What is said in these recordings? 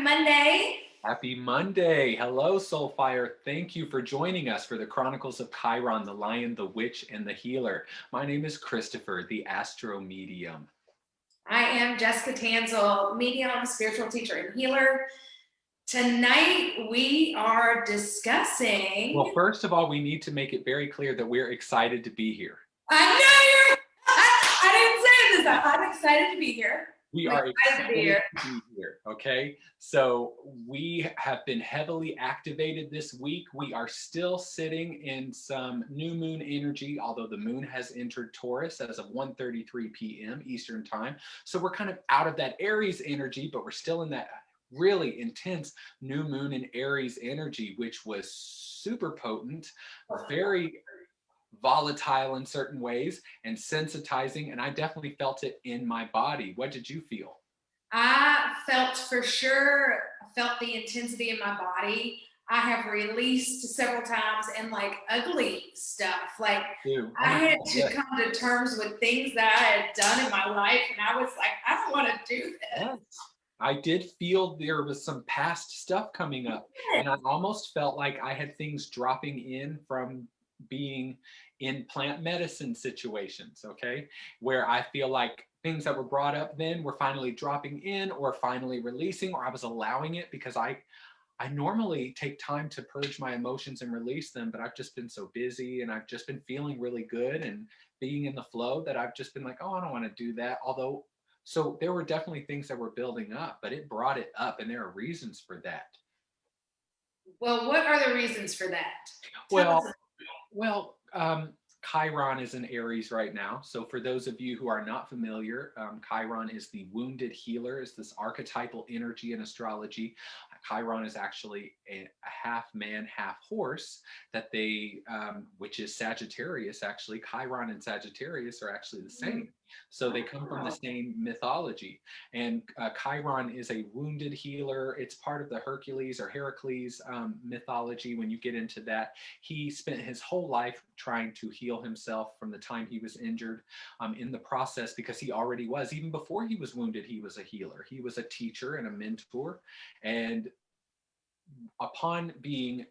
Monday. Happy Monday. Hello, Soulfire. Thank you for joining us for the Chronicles of Chiron, the Lion, the Witch, and the Healer. My name is Chrystopher, the Astro Medium. I am Jessica Tanselle, medium, spiritual teacher, and healer. Tonight we are discussing. Well, first of all, we need to make it very clear that we're excited to be here. I know you're. I didn't say this. I'm excited to be here. We are excited to be here. Okay, so we have been heavily activated this week. We are still sitting in some new moon energy, although the moon has entered Taurus as of 1:33 p.m. Eastern time. So we're kind of out of that Aries energy, but we're still in that really intense new moon in Aries energy, which was super potent, very volatile in certain ways and sensitizing, and I definitely felt it in my body. What did you feel? I felt the intensity in my body. I have released several times and like ugly stuff. Like I had to come to terms with things that I had done in my life, and I was like, I don't want to do this. Yes. I did feel there was some past stuff coming up, and I almost felt like I had things dropping in from being in plant medicine situations, okay, where I feel like things that were brought up then were finally dropping in or finally releasing, or I was allowing it because I normally take time to purge my emotions and release them, but I've just been so busy and I've just been feeling really good and being in the flow that I've just been like, oh, I don't want to do that. Although, so there were definitely things that were building up, but it brought it up, and there are reasons for that. Well, what are the reasons for that? Well, Chiron is in Aries right now. So for those of you who are not familiar, Chiron is the wounded healer, is this archetypal energy in astrology. Chiron is actually a half man, half horse that they, which is Sagittarius. Actually, Chiron and Sagittarius are actually the same. So they come from the same mythology. And Chiron is a wounded healer. It's part of the Hercules or Heracles mythology. When you get into that, he spent his whole life trying to heal himself from the time he was injured. In the process, because he already was, even before he was wounded, he was a healer. He was a teacher and a mentor. And upon being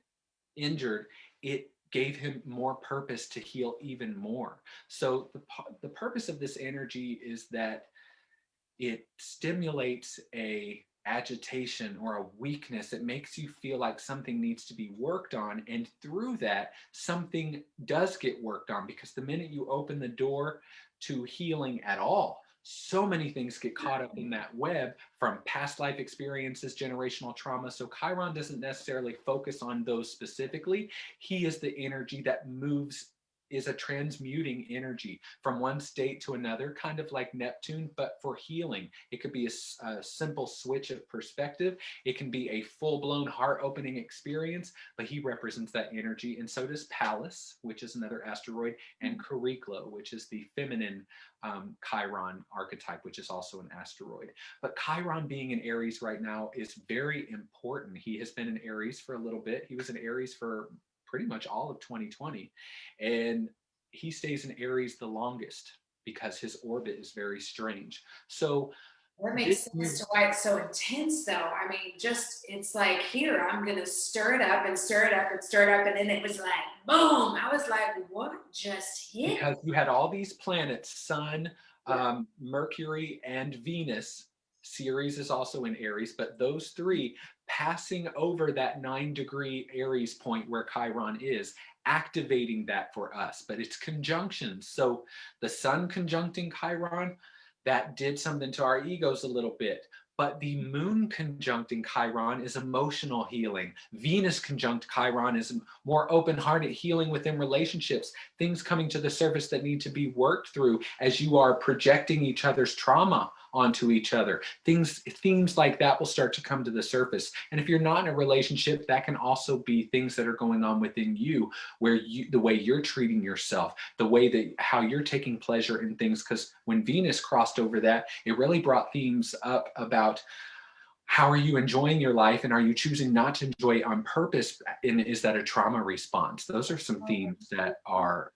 injured, it gave him more purpose to heal even more. So the purpose of this energy is that it stimulates a agitation or a weakness. It makes you feel like something needs to be worked on, and through that something does get worked on, because the minute you open the door to healing at all, so many things get caught up in that web from past life experiences, generational trauma. So Chiron doesn't necessarily focus on those specifically. He is the energy that moves, is a transmuting energy from one state to another, kind of like Neptune, but for healing. It could be a simple switch of perspective. It can be a full-blown heart-opening experience, but he represents that energy. And so does Pallas, which is another asteroid, and Chariklo, which is the feminine Chiron archetype, which is also an asteroid. But Chiron being in Aries right now is very important. He has been in Aries for a little bit. He was in Aries for pretty much all of 2020. And he stays in Aries the longest because his orbit is very strange. So that makes sense to why it's so intense, though. I mean, just, it's like, here, I'm going to stir it up and stir it up and stir it up. And then it was like, boom. I was like, what just hit? Because you had all these planets, Sun, Mercury, and Venus. Ceres is also in Aries, but those three passing over that 9-degree Aries point where Chiron is, activating that for us. But it's conjunctions. So the Sun conjuncting Chiron, that did something to our egos a little bit. But the moon conjuncting Chiron is emotional healing. Venus conjunct Chiron is more open-hearted healing within relationships, things coming to the surface that need to be worked through as you are projecting each other's trauma onto each other. Themes like that will start to come to the surface. And if you're not in a relationship, that can also be things that are going on within you, where the way you're treating yourself, the way that how you're taking pleasure in things. Because when Venus crossed over that, it really brought themes up about how are you enjoying your life, and are you choosing not to enjoy it on purpose? And is that a trauma response? Those are some themes that are,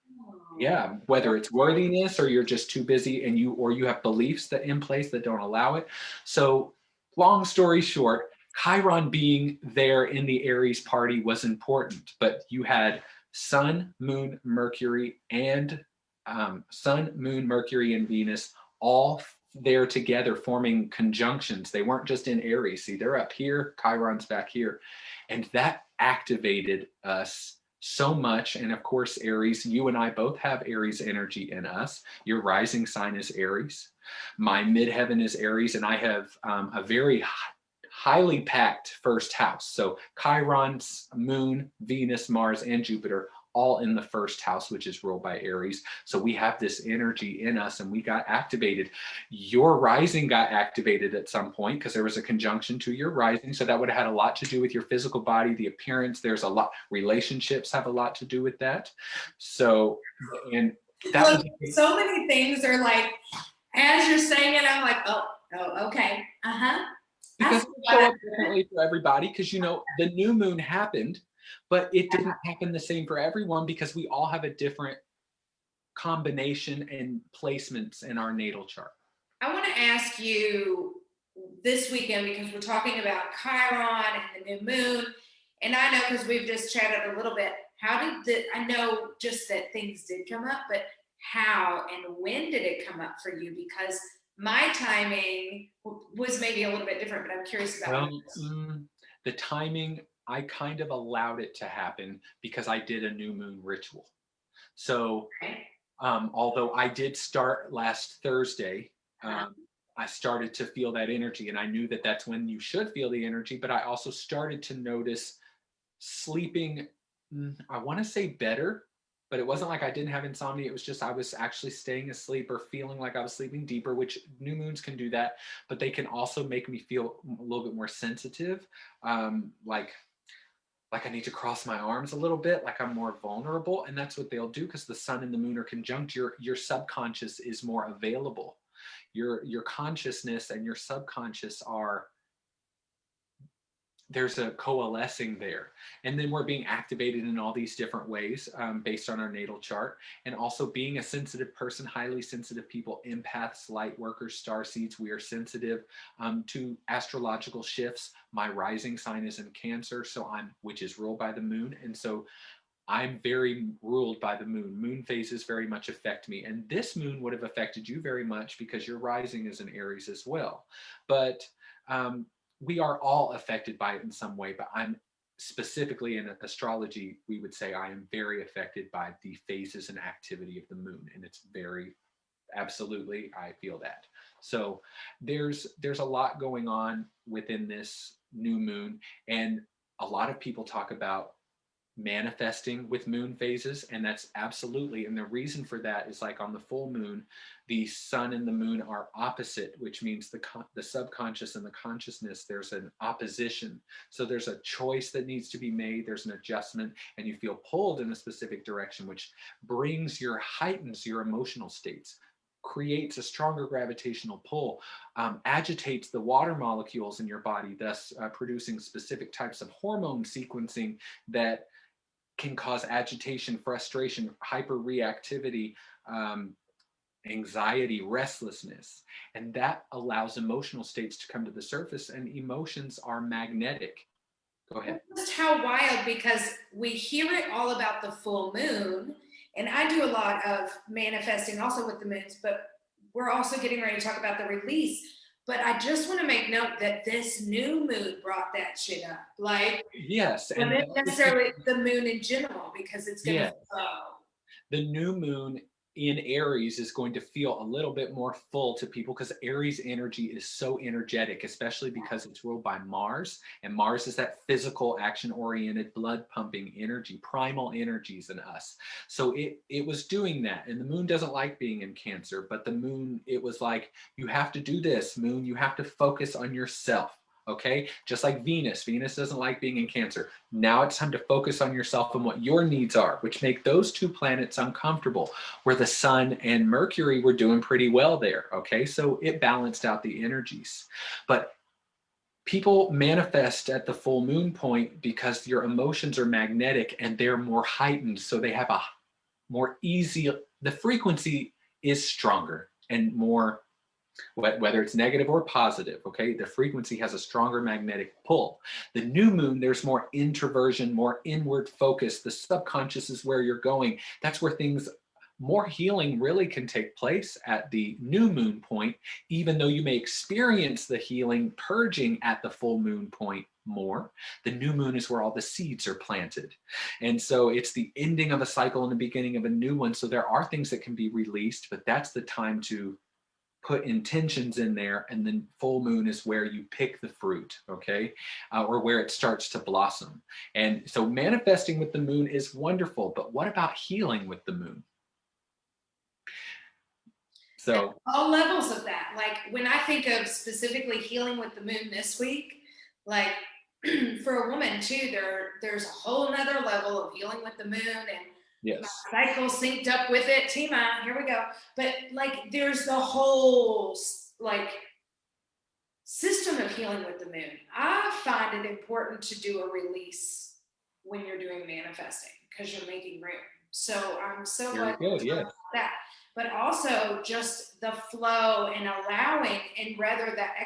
yeah, whether it's worthiness or you're just too busy and you have beliefs that in place that don't allow it. So long story short, Chiron being there in the Aries party was important, but you had Sun, Moon, Mercury, and Sun, Moon, Mercury, and Venus all there together forming conjunctions. They weren't just in Aries. See, they're up here, Chiron's back here. And that activated us so much. And of course, Aries, you and I both have Aries energy in us. Your rising sign is Aries. My midheaven is Aries, and I have a very highly packed first house. So Chiron's Moon, Venus, Mars, and Jupiter all in the first house, which is ruled by Aries. So we have this energy in us and we got activated. Your rising got activated at some point because there was a conjunction to your rising. So that would have had a lot to do with your physical body, the appearance. There's a lot, relationships have a lot to do with that. So, and that look, so many things are like, as you're saying it, I'm like, oh, okay. Because it show up differently for everybody, because you know the new moon happened, but it didn't happen the same for everyone because we all have a different combination and placements in our natal chart. I want to ask you this weekend, because we're talking about Chiron and the new moon, and I know because we've just chatted a little bit, I know just that things did come up, but how and when did it come up for you? Because my timing was maybe a little bit different, but I'm curious about the timing. I kind of allowed it to happen because I did a new moon ritual. So although I did start last Thursday, I started to feel that energy, and I knew that that's when you should feel the energy, but I also started to notice sleeping, I want to say better, but it wasn't like I didn't have insomnia. It was just I was actually staying asleep or feeling like I was sleeping deeper, which new moons can do that, but they can also make me feel a little bit more sensitive, like I need to cross my arms a little bit, like I'm more vulnerable. And that's what they'll do because the sun and the moon are conjunct. Your subconscious is more available. Your consciousness and your subconscious are, there's a coalescing there. And then we're being activated in all these different ways based on our natal chart. And also being a sensitive person, highly sensitive people, empaths, light workers, starseeds, we are sensitive to astrological shifts. My rising sign is in Cancer, which is ruled by the moon. And so I'm very ruled by the moon. Moon phases very much affect me. And this moon would have affected you very much because your rising is in Aries as well. But we are all affected by it in some way, but I'm specifically in astrology, we would say I am very affected by the phases and activity of the moon. And it's very, absolutely, I feel that. So there's a lot going on within this new moon. And a lot of people talk about manifesting with moon phases, and that's absolutely, and the reason for that is like on the full moon, the sun and the moon are opposite, which means the subconscious and the consciousness, there's an opposition. So there's a choice that needs to be made, there's an adjustment, and you feel pulled in a specific direction, which heightens your emotional states, creates a stronger gravitational pull, agitates the water molecules in your body, thus producing specific types of hormone sequencing that can cause agitation, frustration, hyperreactivity, anxiety, restlessness. And that allows emotional states to come to the surface, and emotions are magnetic. Go ahead. Just how wild, because we hear it all about the full moon, and I do a lot of manifesting also with the moons, but we're also getting ready to talk about the release. But I just want to make note that this new moon brought that shit up. Like, yes, and not necessarily the moon in general, because it's going to flow. The new moon in Aries is going to feel a little bit more full to people because Aries energy is so energetic, especially because it's ruled by Mars, and Mars is that physical, action-oriented, blood-pumping energy, primal energies in us. So it was doing that, and the moon doesn't like being in Cancer, but the moon, it was like, you have to do this, moon, you have to focus on yourself. Okay, just like Venus doesn't like being in Cancer. Now it's time to focus on yourself and what your needs are, which make those two planets uncomfortable, where the sun and Mercury were doing pretty well there. Okay, so it balanced out the energies. But people manifest at the full moon point because your emotions are magnetic and they're more heightened, so they have a more easy, the frequency is stronger and more whether it's negative or positive, okay? The frequency has a stronger magnetic pull. The new moon, there's more introversion, more inward focus. The subconscious is where you're going. That's where things, more healing really can take place at the new moon point, even though you may experience the healing purging at the full moon point more. The new moon is where all the seeds are planted. And so it's the ending of a cycle and the beginning of a new one. So there are things that can be released, but that's the time to put intentions in there, and then full moon is where you pick the fruit, okay? Or where it starts to blossom. And so manifesting with the moon is wonderful, but what about healing with the moon? So all levels of that. Like when I think of specifically healing with the moon this week, like for a woman too, there's a whole nother level of healing with the moon, and yes, my cycle synced up with it. Tima, here we go. But like there's the whole like system of healing with the moon. I find it important to do a release when you're doing manifesting because you're making room. So I'm so glad yeah. that. But also just the flow and allowing, and rather than that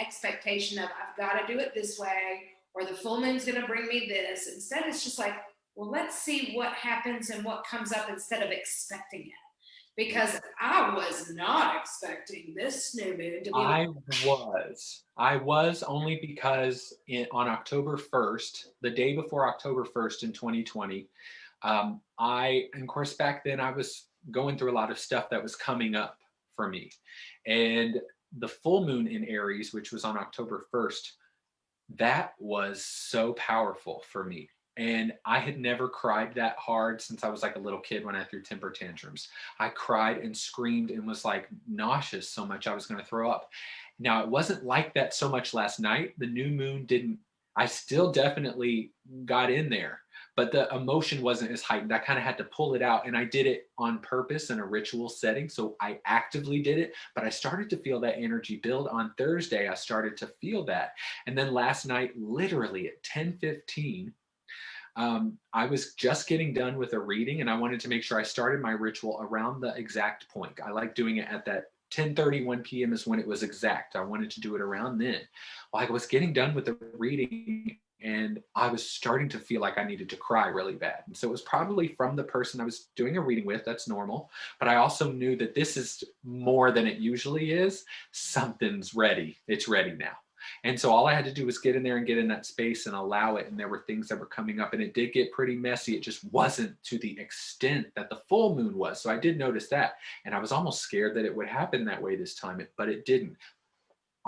expectation of I've got to do it this way or the full moon's going to bring me this. Instead, it's just like, well, let's see what happens and what comes up instead of expecting it. Because I was not expecting this new moon to be. I was only because on October 1st, the day before October 1st in 2020, and of course, back then I was going through a lot of stuff that was coming up for me. And the full moon in Aries, which was on October 1st, that was so powerful for me. And I had never cried that hard since I was like a little kid when I threw temper tantrums. I cried and screamed and was like nauseous so much I was going to throw up. Now, it wasn't like that so much last night. The new moon didn't, I still definitely got in there, but the emotion wasn't as heightened. I kind of had to pull it out, and I did it on purpose in a ritual setting. So I actively did it, but I started to feel that energy build on Thursday. I started to feel that. And then last night, literally at 10:15, I was just getting done with a reading, and I wanted to make sure I started my ritual around the exact point. I like doing it at that 10:31 p.m. is when it was exact. I wanted to do it around then. Well, I was getting done with the reading, and I was starting to feel like I needed to cry really bad. And so it was probably from the person I was doing a reading with. That's normal. But I also knew that this is more than it usually is. Something's ready. It's ready now. And so all I had to do was get in there and get in that space and allow it. And there were things that were coming up, and it did get pretty messy. It just wasn't to the extent that the full moon was. So I did notice that. And I was almost scared that it would happen that way this time, but it didn't.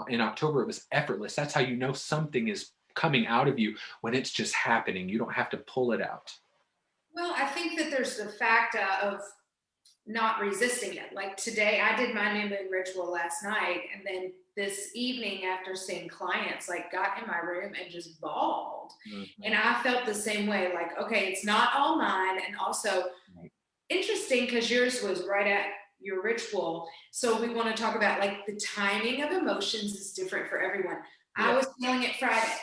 In October, it was effortless. That's how you know something is coming out of you, when it's just happening. You don't have to pull it out. Well, I think that there's the fact of not resisting it. Like today, I did my new moon ritual last night, and then this evening after seeing clients, like got in my room and just bawled. Mm-hmm. And I felt the same way, like, okay, it's not all mine. And also interesting because yours was right at your ritual. So we want to talk about like the timing of emotions is different for everyone. Yeah. I was feeling it Friday.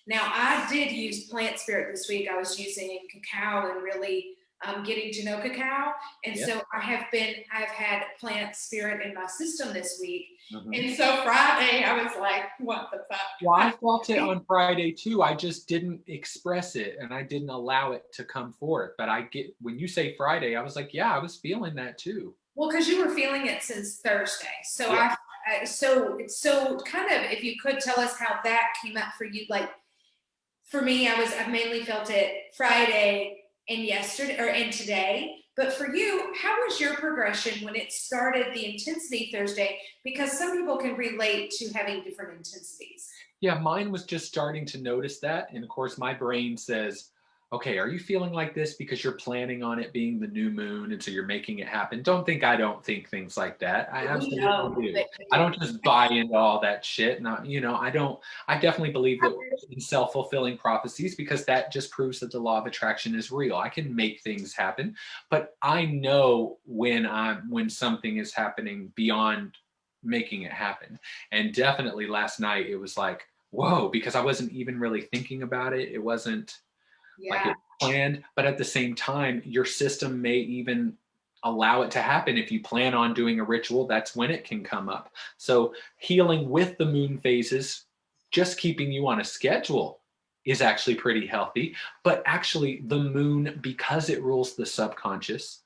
Now I did use plant spirit this week. I was using cacao and really getting to know cacao. And so I've had plant spirit in my system this week. Mm-hmm. And so Friday I was like, what the fuck? Well, I felt it on Friday too. I just didn't express it, and I didn't allow it to come forth. But when you say Friday, I was like, yeah, I was feeling that too. Well, because you were feeling it since Thursday. So yeah. So kind of, if you could tell us how that came up for you. Like for me, I mainly felt it Friday and yesterday and today. But for you, how was your progression when it started the intensity Thursday? Because some people can relate to having different intensities. Yeah, mine was just starting to notice that. And of course, my brain says, okay, are you feeling like this because you're planning on it being the new moon, and so you're making it happen? Don't think I don't think things like that. I absolutely do. I don't just buy into all that shit. And I definitely believe that in self-fulfilling prophecies, because that just proves that the law of attraction is real. I can make things happen, but I know when something is happening beyond making it happen. And definitely last night it was like, whoa, because I wasn't even really thinking about it. It wasn't like it planned, but at the same time, your system may even allow it to happen. If you plan on doing a ritual, that's when it can come up. So healing with the moon phases, just keeping you on a schedule, is actually pretty healthy. But actually the moon, because it rules the subconscious,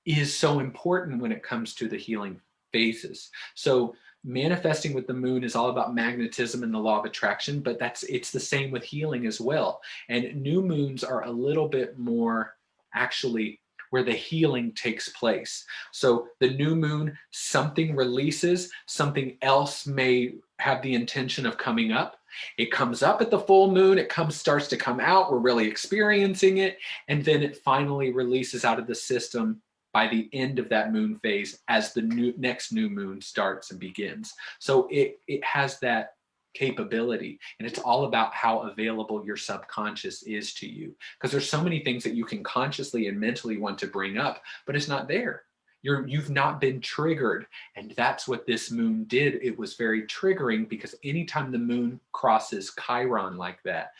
is so important when it comes to the healing phases. So manifesting with the moon is all about magnetism and the law of attraction, but it's the same with healing as well. And new moons are a little bit more actually where the healing takes place. So the new moon, something releases, something else may have the intention of coming up. It comes up at the full moon, starts to come out, we're really experiencing it, and then it finally releases out of the system by the end of that moon phase as the next new moon starts and begins. So it has that capability, and it's all about how available your subconscious is to you, because there's so many things that you can consciously and mentally want to bring up, but it's not there. You've not been triggered, and that's what this moon did. It was very triggering, because anytime the moon crosses Chiron like that,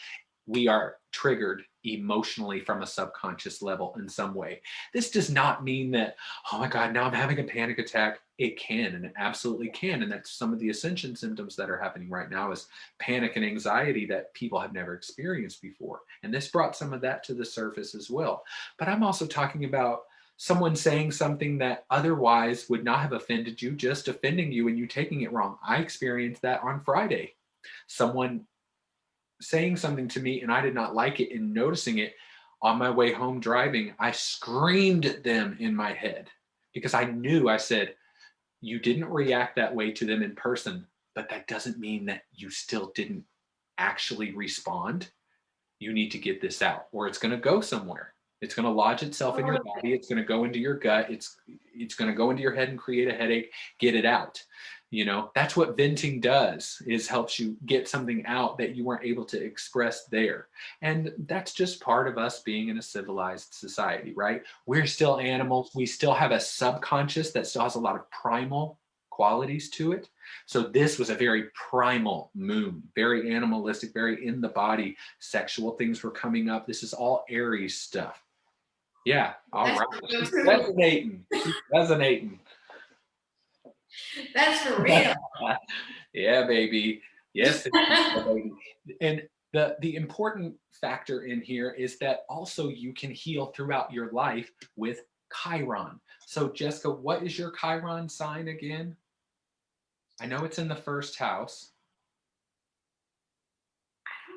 we are triggered emotionally from a subconscious level in some way. This does not mean that, oh my God, now I'm having a panic attack. It can, and it absolutely can. And that's some of the ascension symptoms that are happening right now, is panic and anxiety that people have never experienced before. And this brought some of that to the surface as well. But I'm also talking about someone saying something that otherwise would not have offended you, just offending you and you taking it wrong. I experienced that on Friday. Someone saying something to me and I did not like it, and noticing it on my way home driving, I screamed at them in my head, because I knew, I said, you didn't react that way to them in person, but that doesn't mean that you still didn't actually respond. You need to get this out, or it's going to go somewhere. It's going to lodge itself in your body. It's going to go into your gut. It's going to go into your head and create a headache. Get it out. You know, that's what venting does, is helps you get something out that you weren't able to express there. And that's just part of us being in a civilized society, right? We're still animals. We still have a subconscious that still has a lot of primal qualities to it. So this was a very primal moon, very animalistic, very in the body. Sexual things were coming up. This is all Aries stuff. Yeah, all right. She's resonating. She's resonating. That's for real. Yeah, baby. Yes, baby. And the important factor in here is that also you can heal throughout your life with Chiron. So Jessica, what is your Chiron sign again? I know it's in the first house.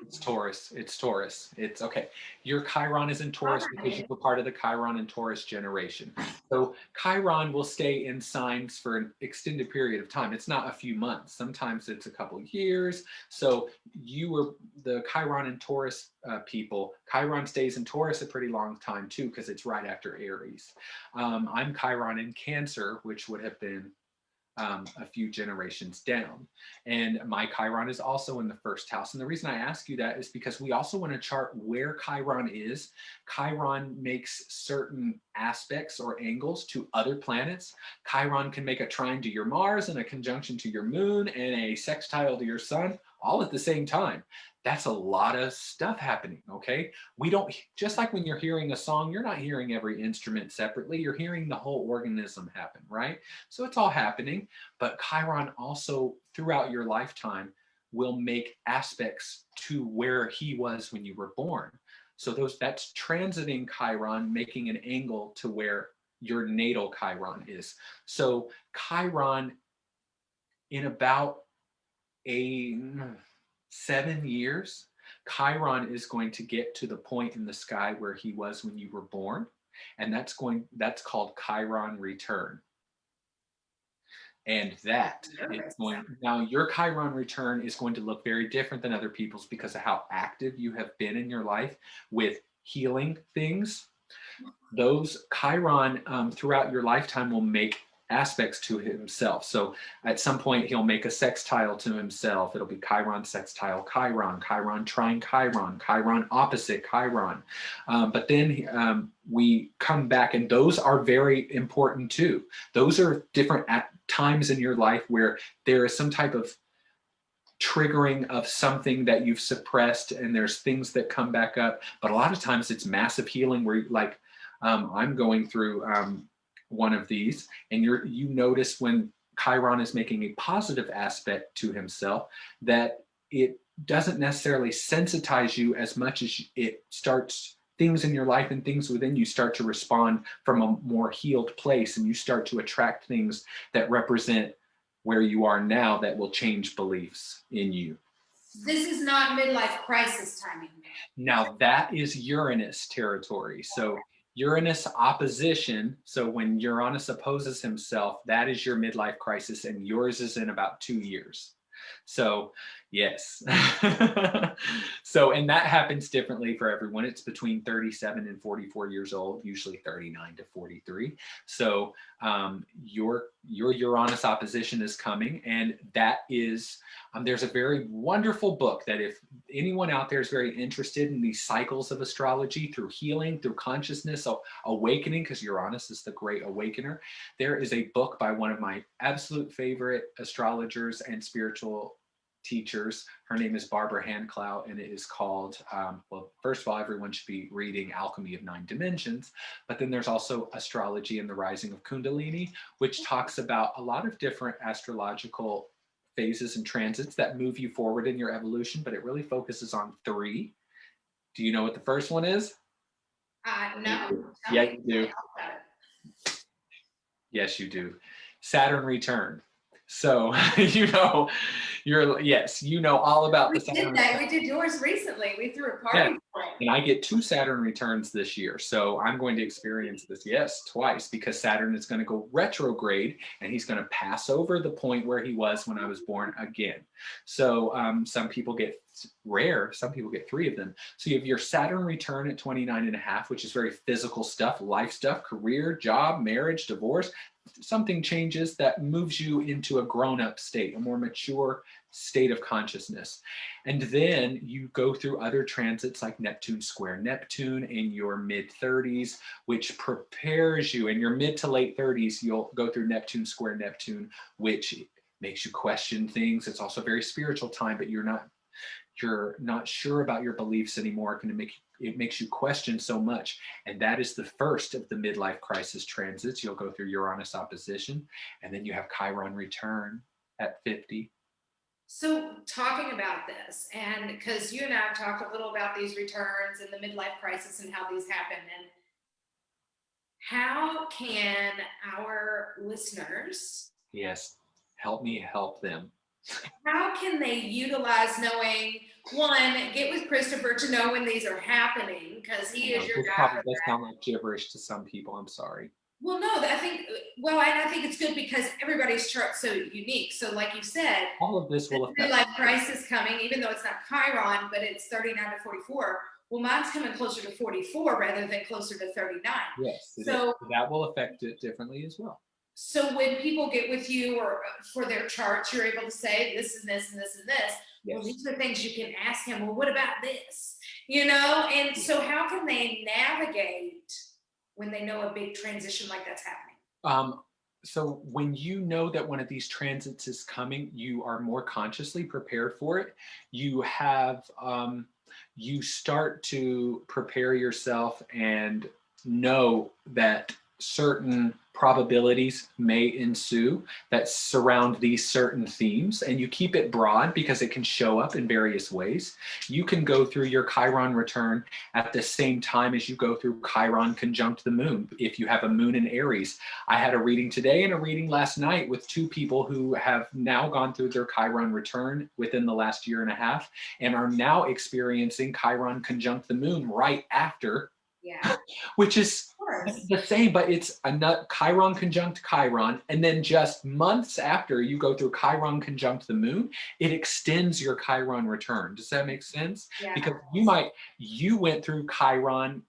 It's Taurus. It's Taurus. It's okay. Your Chiron is in Taurus because you were part of the Chiron and Taurus generation. So Chiron will stay in signs for an extended period of time. It's not a few months. Sometimes it's a couple of years. So you were the Chiron and Taurus people. Chiron stays in Taurus a pretty long time too, because it's right after Aries. I'm Chiron in Cancer, which would have been a few generations down. And my Chiron is also in the first house. And the reason I ask you that is because we also want to chart where Chiron is. Chiron makes certain aspects or angles to other planets. Chiron can make a trine to your Mars and a conjunction to your moon and a sextile to your sun, all at the same time. That's a lot of stuff happening, okay? We don't, just like when you're hearing a song, you're not hearing every instrument separately, you're hearing the whole organism happen, right? So it's all happening, but Chiron also, throughout your lifetime, will make aspects to where he was when you were born. So that's transiting Chiron, making an angle to where your natal Chiron is. So Chiron, in about 7 years, Chiron is going to get to the point in the sky where he was when you were born, and that's called Chiron Return. And that is going, now your Chiron return is going to look very different than other people's because of how active you have been in your life with healing things. Those Chiron throughout your lifetime will make aspects to himself. So at some point he'll make a sextile to himself. It'll be Chiron sextile Chiron, Chiron trine Chiron, Chiron opposite Chiron. But then we come back, and those are very important too. Those are different times in your life where there is some type of triggering of something that you've suppressed, and there's things that come back up. But a lot of times it's massive healing where, like, I'm going through one of these, and you notice when Chiron is making a positive aspect to himself, that it doesn't necessarily sensitize you as much as it starts things in your life and things within you start to respond from a more healed place, and you start to attract things that represent where you are now that will change beliefs in you. This is not midlife crisis timing. Now that is Uranus territory. So Uranus opposition. So when Uranus opposes himself, that is your midlife crisis, and yours is in about 2 years. So yes. So, and that happens differently for everyone. It's between 37 and 44 years old, usually 39 to 43. So your Uranus opposition is coming, and that is, there's a very wonderful book that if anyone out there is very interested in these cycles of astrology through healing, through consciousness, so awakening, because Uranus is the great awakener, there is a book by one of my absolute favorite astrologers and spiritual teachers. Her name is Barbara Hancock, and it is called, well, first of all, everyone should be reading Alchemy of Nine Dimensions, but then there's also Astrology and the Rising of Kundalini, which talks about a lot of different astrological phases and transits that move you forward in your evolution, but it really focuses on 3. Do you know what the first one is? No. Yeah, you do. Yes, you do. Saturn Return. So you know all about the Saturn Return. We did yours recently. We threw a party. Yeah. And I get 2 Saturn returns this year. So I'm going to experience this, yes, twice, because Saturn is going to go retrograde, and he's going to pass over the point where he was when I was born again. So some people get some people get 3 of them. So you have your Saturn return at 29.5, which is very physical stuff, life stuff, career, job, marriage, divorce. Something changes that moves you into a grown-up state, a more mature state of consciousness. And then you go through other transits like Neptune square Neptune in your mid-30s, which prepares you. In your mid to late 30s, you'll go through Neptune square Neptune, which makes you question things. It's also a very spiritual time, but you're not sure about your beliefs anymore. It makes you question so much. And that is the first of the midlife crisis transits. You'll go through Uranus opposition, and then you have Chiron return at 50. So talking about this, and because you and I have talked a little about these returns and the midlife crisis and how these happen, and how can our listeners, yes, help me help them, how can they utilize knowing, one, get with Chrystopher to know when these are happening, because he is your guy. Probably does sound like gibberish to some people. I'm sorry. Well, no, I think it's good because everybody's chart's so unique. So like you said, all of this will affect midlife crisis coming, even though it's not Chiron, but it's 39 to 44. Well, mine's coming closer to 44 rather than closer to 39. Yes, so that will affect it differently as well. So when people get with you or for their charts, you're able to say this and this and this and this. Yes. Well, these are things you can ask him. Well, what about this? And so how can they navigate when they know a big transition like that's happening? So when you know that one of these transits is coming, you are more consciously prepared for it. You have, you start to prepare yourself and know that certain probabilities may ensue that surround these certain themes, and you keep it broad because it can show up in various ways. You can go through your Chiron return at the same time as you go through Chiron conjunct the moon. If you have a moon in Aries, I had a reading today and a reading last night with 2 people who have now gone through their Chiron return within the last year and a half and are now experiencing Chiron conjunct the moon right after. Yeah. Which is the same, but it's a Chiron conjunct Chiron, and then just months after you go through Chiron conjunct the moon, it extends your Chiron return. Does that make sense? Yeah. Because you went through Chiron,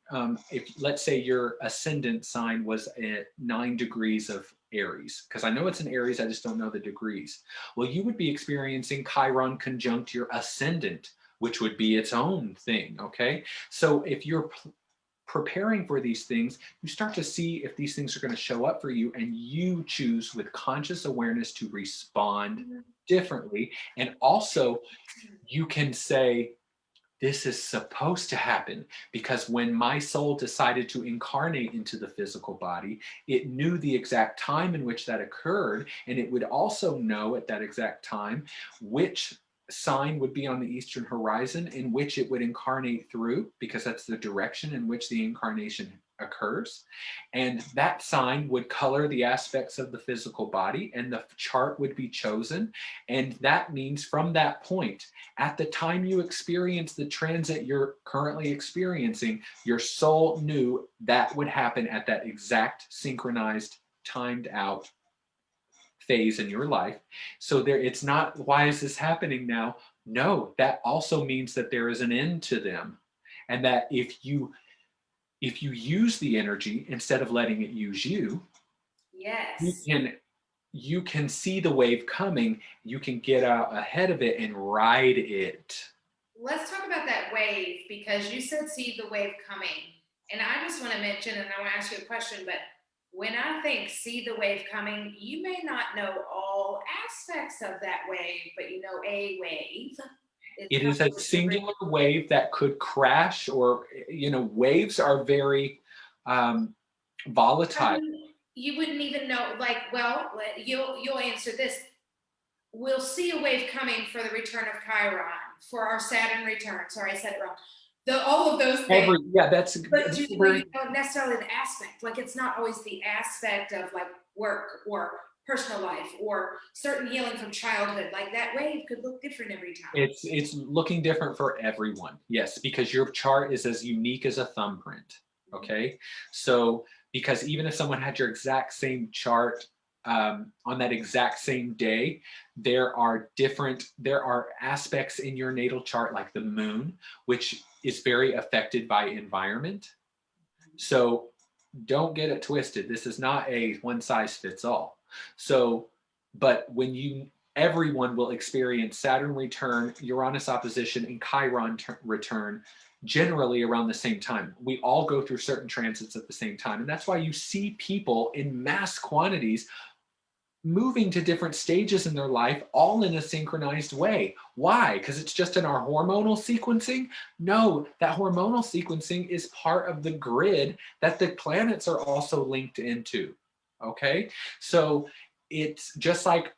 if let's say your ascendant sign was at 9 degrees of Aries, because I know it's in Aries, I just don't know the degrees. Well, you would be experiencing Chiron conjunct your ascendant, which would be its own thing, okay? So if you're preparing for these things, you start to see if these things are going to show up for you, and you choose with conscious awareness to respond differently. And also you can say, this is supposed to happen, because when my soul decided to incarnate into the physical body, it knew the exact time in which that occurred, and it would also know at that exact time which sign would be on the eastern horizon in which it would incarnate through, because that's the direction in which the incarnation occurs. And that sign would color the aspects of the physical body, and the chart would be chosen. And that means from that point, at the time you experience the transit you're currently experiencing, your soul knew that would happen at that exact synchronized, timed out phase in your life. So there, it's not, why is this happening now? No, that also means that there is an end to them. And that if you use the energy instead of letting it use you, Yes. you can see the wave coming, you can get out ahead of it and ride it. Let's talk about that wave, because you said see the wave coming. And I just want to mention, and I want to ask you a question, but when I think see the wave coming, you may not know all aspects of that wave, but you know a wave. It is a singular wave that could crash, or, waves are very volatile. You wouldn't even know, like, well, you'll answer this. We'll see a wave coming for the return of Chiron, for our Saturn return. Sorry, I said it wrong. All of those things. But you don't necessarily the aspect. Like, it's not always the aspect of like work or personal life or certain healing from childhood. Like, that wave could look different every time. It's looking different for everyone. Yes, because your chart is as unique as a thumbprint. Okay, so because even if someone had your exact same chart on that exact same day, there are aspects in your natal chart, like the moon, which is very affected by environment. So don't get it twisted. This is not a one size fits all. So, but everyone will experience Saturn return, Uranus opposition, and Chiron return generally around the same time. We all go through certain transits at the same time. And that's why you see people in mass quantities moving to different stages in their life, all in a synchronized way. Why? Because it's just in our hormonal sequencing? No, that hormonal sequencing is part of the grid that the planets are also linked into. Okay? So it's just like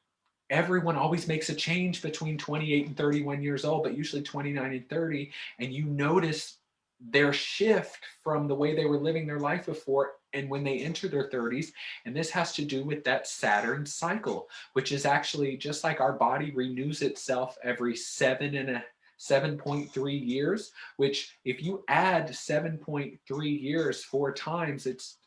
everyone always makes a change between 28 and 31 years old, but usually 29 and 30, and you notice their shift from the way they were living their life before and when they enter their 30s. And this has to do with that Saturn cycle, which is actually just like our body renews itself every 7.3 years, which if you add 7.3 years 4 times, it's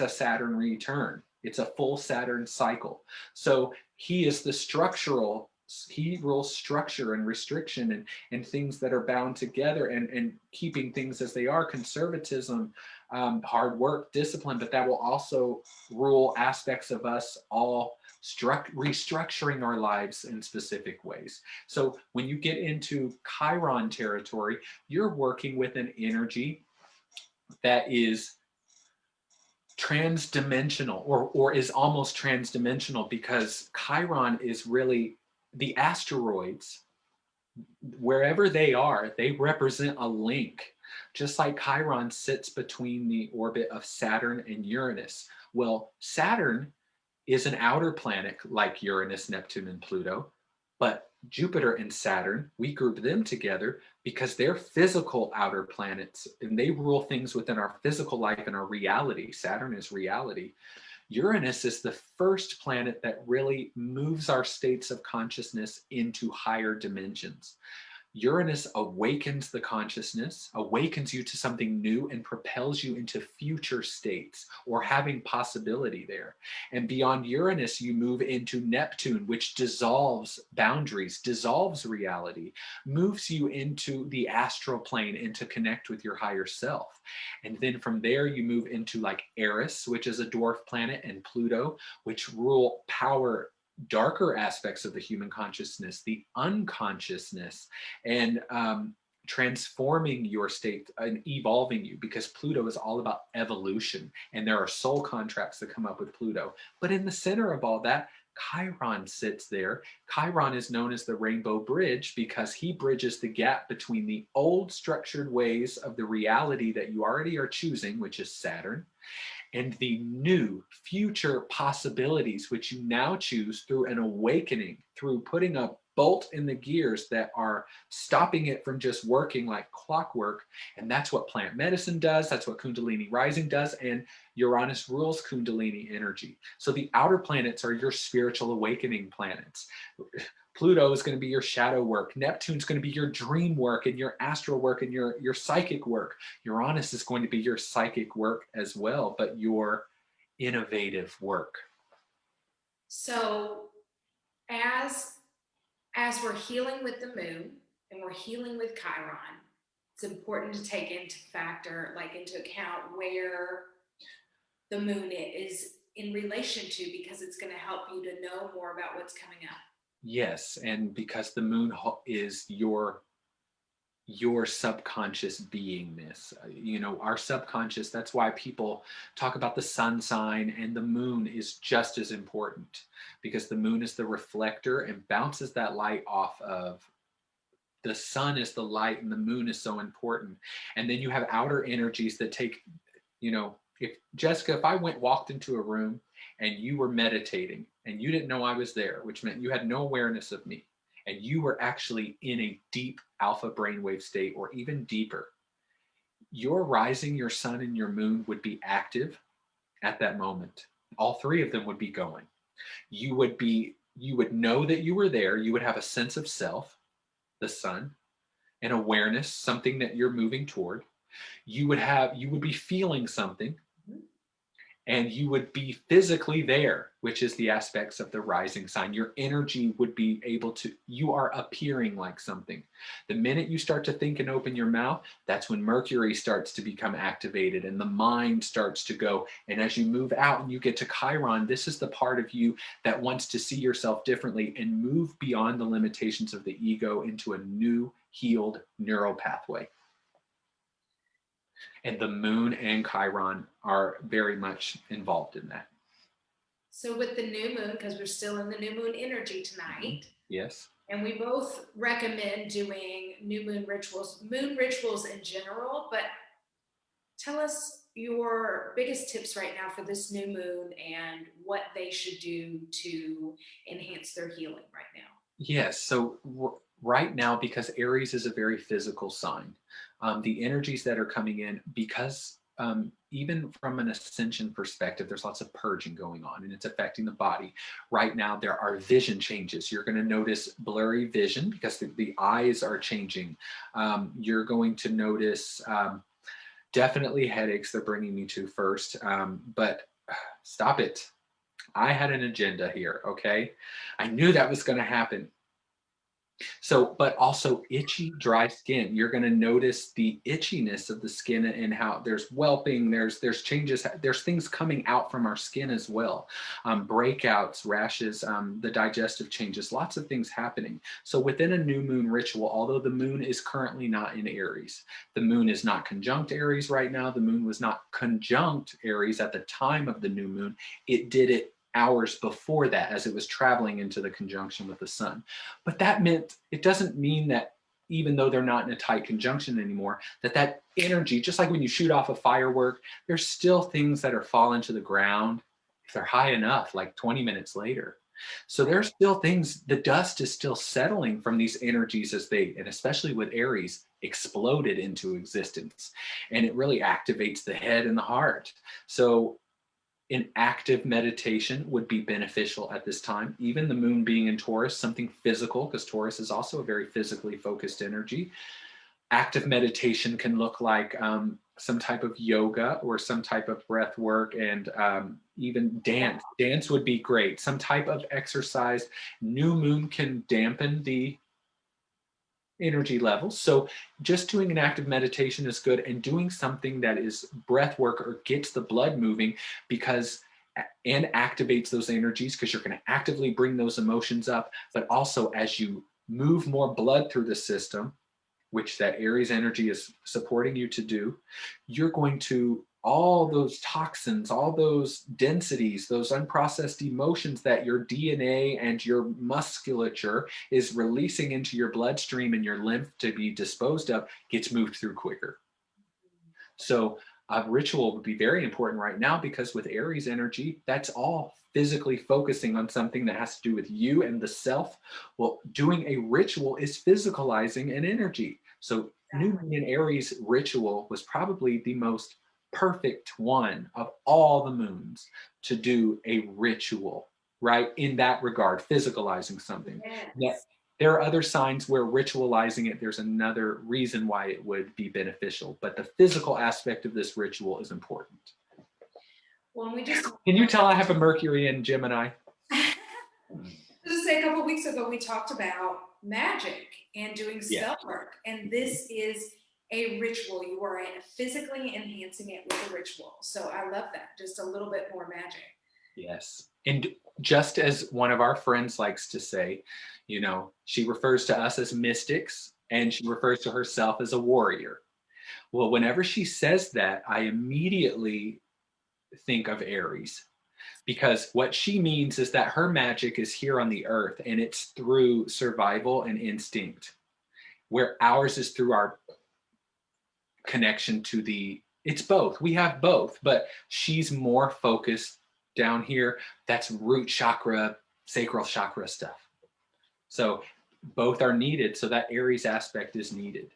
a Saturn return. It's a full Saturn cycle. So he is the structural, he rules structure and restriction and things that are bound together and keeping things as they are, conservatism, hard work, discipline, but that will also rule aspects of us all restructuring our lives in specific ways. So when you get into Chiron territory, you're working with an energy that is transdimensional, or is almost transdimensional, because Chiron is really the asteroids. Wherever they are, they represent a link. Just like Chiron sits between the orbit of Saturn and Uranus. Well, Saturn is an outer planet like Uranus, Neptune, and Pluto, but Jupiter and Saturn, we group them together because they're physical outer planets and they rule things within our physical life and our reality. Saturn is reality. Uranus is the first planet that really moves our states of consciousness into higher dimensions. Uranus awakens the consciousness, awakens you to something new, and propels you into future states or having possibility there. And beyond Uranus, you move into Neptune, which dissolves boundaries, dissolves reality, moves you into the astral plane and to connect with your higher self. And then from there, you move into like Eris, which is a dwarf planet, and Pluto, which rule power, darker aspects of the human consciousness, the unconsciousness, and transforming your state and evolving you, because Pluto is all about evolution and there are soul contracts that come up with Pluto. But in the center of all that, Chiron sits there. Chiron is known as the Rainbow Bridge because he bridges the gap between the old structured ways of the reality that you already are choosing, which is Saturn, and the new future possibilities, which you now choose through an awakening, through putting a bolt in the gears that are stopping it from just working like clockwork. And that's what plant medicine does. That's what Kundalini rising does. And Uranus rules Kundalini energy. So the outer planets are your spiritual awakening planets. Pluto is going to be your shadow work. Neptune's going to be your dream work and your astral work and your psychic work. Uranus is going to be your psychic work as well, but your innovative work. So as we're healing with the moon and we're healing with Chiron, it's important to take into account where the moon is in relation to, because it's going to help you to know more about what's coming up. Yes, and because the moon is your subconscious beingness. You know, our subconscious, that's why people talk about the sun sign, and the moon is just as important, because the moon is the reflector and bounces that light off of the sun is the light, and the moon is so important. And then you have outer energies that take, you know, if Jessica, if I walked into a room and you were meditating and you didn't know I was there, which meant you had no awareness of me, and you were actually in a deep alpha brainwave state or even deeper, your rising, your sun, and your moon would be active at that moment. All three of them would be going. You would know that you were there. You would have a sense of self, the sun, an awareness, something that you're moving toward. You would be feeling something, and you would be physically there, which is the aspects of the rising sign. Your energy would be able to, you are appearing like something. The minute you start to think and open your mouth, that's when Mercury starts to become activated and the mind starts to go. And as you move out and you get to Chiron, this is the part of you that wants to see yourself differently and move beyond the limitations of the ego into a new healed neural pathway. And the moon and Chiron are very much involved in that. So with the new moon, because we're still in the new moon energy tonight. Yes. And we both recommend doing new moon rituals in general, but tell us your biggest tips right now for this new moon and what they should do to enhance their healing right now. Yes. So right now, because Aries is a very physical sign, the energies that are coming in, because even from an ascension perspective, there's lots of purging going on and it's affecting the body. Right now, there are vision changes. You're going to notice blurry vision because the eyes are changing. You're going to notice definitely headaches. They're bringing me to first, but stop it. I had an agenda here, okay? I knew that was going to happen. So, but also itchy, dry skin. You're going to notice the itchiness of the skin and how there's whelping, there's changes, there's things coming out from our skin as well. Breakouts, rashes, the digestive changes, lots of things happening. So within a new moon ritual, although the moon is currently not in Aries, the moon is not conjunct Aries right now. The moon was not conjunct Aries at the time of the new moon. It did it hours before that as it was traveling into the conjunction with the sun. But that meant, it doesn't mean that even though they're not in a tight conjunction anymore, that energy, just like when you shoot off a firework, there's still things that are falling to the ground if they're high enough, like 20 minutes later. So there's still things, the dust is still settling from these energies as they, and especially with Aries, exploded into existence. And it really activates the head and the heart. So an active meditation would be beneficial at this time. Even the moon being in Taurus, something physical, because Taurus is also a very physically focused energy. Active meditation can look like some type of yoga or some type of breath work, and even dance. Dance would be great. Some type of exercise. New moon can dampen the energy levels. So just doing an active meditation is good, and doing something that is breath work or gets the blood moving and activates those energies, because you're going to actively bring those emotions up. But also as you move more blood through the system, which that Aries energy is supporting you to do, you're going to all those toxins, all those densities, those unprocessed emotions that your DNA and your musculature is releasing into your bloodstream and your lymph to be disposed of, gets moved through quicker. So a ritual would be very important right now, because with Aries energy, that's all physically focusing on something that has to do with you and the self. Well, doing a ritual is physicalizing an energy. So New Moon in Aries ritual was probably the most perfect one of all the moons to do a ritual, right? In that regard, physicalizing something. Yes. There are other signs where ritualizing it, there's another reason why it would be beneficial, but the physical aspect of this ritual is important. Well, we just Can you tell I have a Mercury in Gemini? Just say a couple of weeks ago, we talked about magic and doing self work, and this is a ritual. You are physically enhancing it with a ritual. So I love that. Just a little bit more magic. Yes. And just as one of our friends likes to say, you know, she refers to us as mystics and she refers to herself as a warrior. Well, whenever she says that, I immediately think of Aries, because what she means is that her magic is here on the earth and it's through survival and instinct, where ours is through our connection to it's both. We have both, but she's more focused down here. That's root chakra, sacral chakra stuff. So both are needed. So that Aries aspect is needed.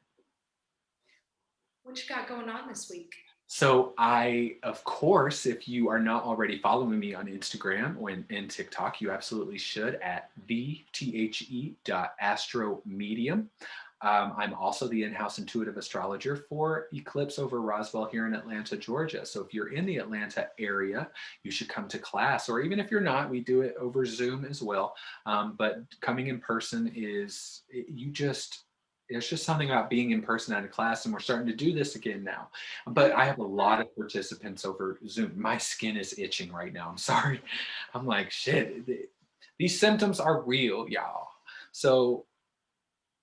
What you got going on this week? So of course, if you are not already following me on Instagram and TikTok, you absolutely should at the@astromedium. I'm also the in-house intuitive astrologer for Eclipse over Roswell here in Atlanta, Georgia. So if you're in the Atlanta area, you should come to class, or even if you're not, we do it over Zoom as well. But coming in person there's just something about being in person at a class, and we're starting to do this again now. But I have a lot of participants over Zoom. My skin is itching right now. I'm sorry. I'm like, shit, these symptoms are real, y'all. So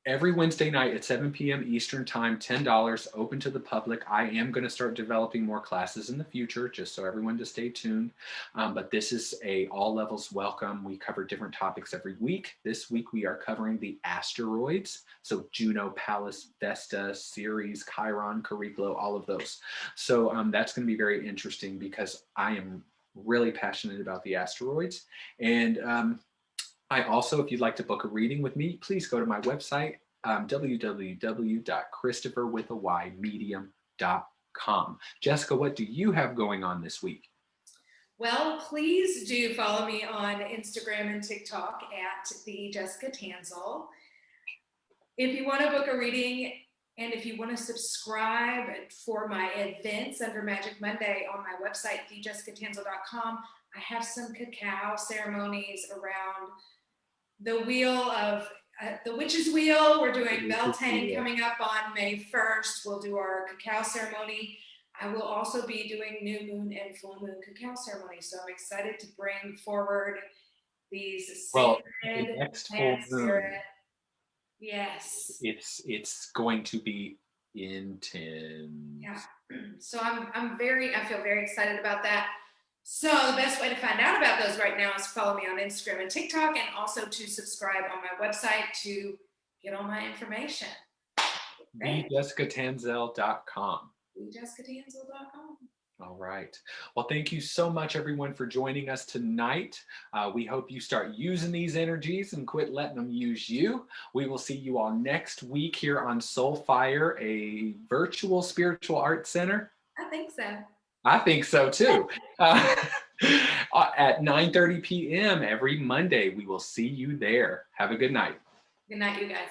every Wednesday night at 7 p.m. Eastern time, $10, open to the public. I am going to start developing more classes in the future, just so everyone to stay tuned. But this is a all levels welcome. We cover different topics every week. This week we are covering the asteroids. So Juno, Pallas, Vesta, Ceres, Chiron, Chariklo, all of those. So that's going to be very interesting, because I am really passionate about the asteroids. And I also, if you'd like to book a reading with me, please go to my website, www.chrystopherwithawymedium.com. Jessica, what do you have going on this week? Well, please do follow me on Instagram and TikTok at the Jessica Tanselle. If you want to book a reading and if you want to subscribe for my events under Magic Monday on my website, thejessicatanselle.com, I have some cacao ceremonies around the wheel of the witch's wheel. We're doing Beltane coming up on May 1st. We'll do our cacao ceremony. I will also be doing new moon and full moon cacao ceremonies. So I'm excited to bring forward these sacred the next plant full moon, spirit. Yes. It's going to be intense. Yeah. So I feel very excited about that. So the best way to find out about those right now is follow me on Instagram and TikTok, and also to subscribe on my website to get all my information. TheJessicaTanselle.com. TheJessicaTanselle.com. All right. Well, thank you so much, everyone, for joining us tonight. We hope you start using these energies and quit letting them use you. We will see you all next week here on Soulfire, a virtual spiritual arts center. I think so. I think so too. At 9:30 p.m. every Monday. We will see you there. Have a good night. Good night, you guys.